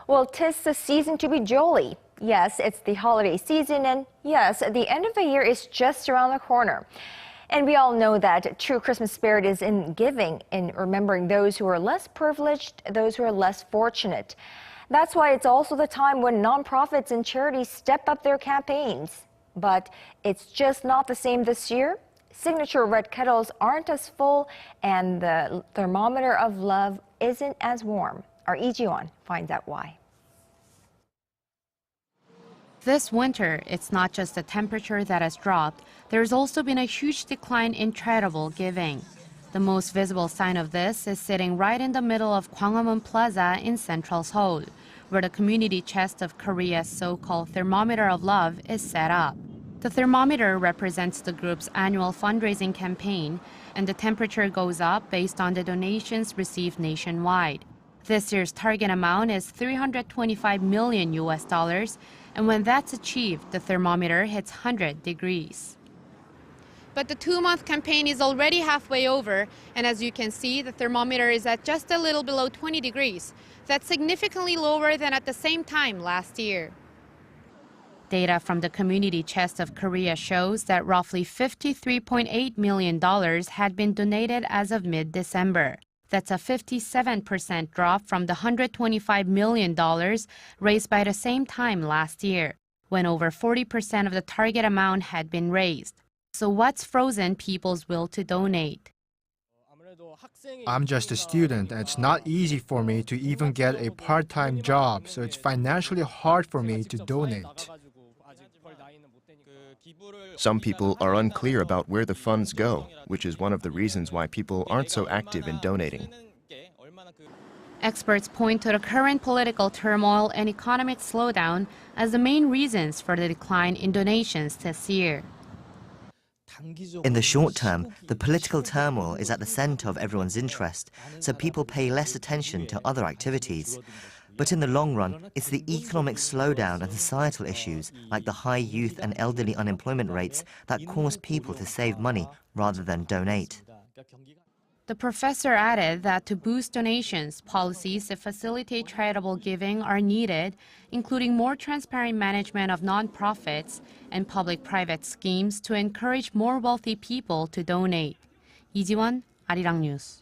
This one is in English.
Well, 'tis the season to be jolly. Yes, it's the holiday season, and yes, the end of the year is just around the corner. And we all know that true Christmas spirit is in giving, in remembering those who are less privileged, those who are less fortunate. That's why it's also the time when nonprofits and charities step up their campaigns. But it's just not the same this year. Signature red kettles aren't as full, and the thermometer of love isn't as warm. Our Lee Jiwon finds out why. This winter, it's not just the temperature that has dropped. There's also been a huge decline in charitable giving. The most visible sign of this is sitting right in the middle of Gwanghwamun Plaza in central Seoul, where the community chest of Korea's so-called Thermometer of Love is set up. The thermometer represents the group's annual fundraising campaign, and the temperature goes up based on the donations received nationwide. This year's target amount is $325 million, and when that's achieved, the thermometer hits 100 degrees. But the 2-month campaign is already halfway over, and as you can see, the thermometer is at just a little below 20 degrees. That's significantly lower than at the same time last year. Data from the Community Chest of Korea shows that roughly $53.8 million had been donated as of mid-December. That's a 57% drop from the $125 million raised by the same time last year, when over 40% of the target amount had been raised. So what's frozen people's will to donate? I'm just a student, and it's not easy for me to even get a part-time job, so it's financially hard for me to donate. Some people are unclear about where the funds go, which is one of the reasons why people aren't so active in donating. Experts point to the current political turmoil and economic slowdown as the main reasons for the decline in donations this year. In the short term, the political turmoil is at the center of everyone's interest, so people pay less attention to other activities. But in the long run, it's the economic slowdown and societal issues, like the high youth and elderly unemployment rates, that cause people to save money rather than donate. The professor added that to boost donations, policies that facilitate charitable giving are needed, including more transparent management of nonprofits and public-private schemes to encourage more wealthy people to donate. Lee Jiwon, Arirang News.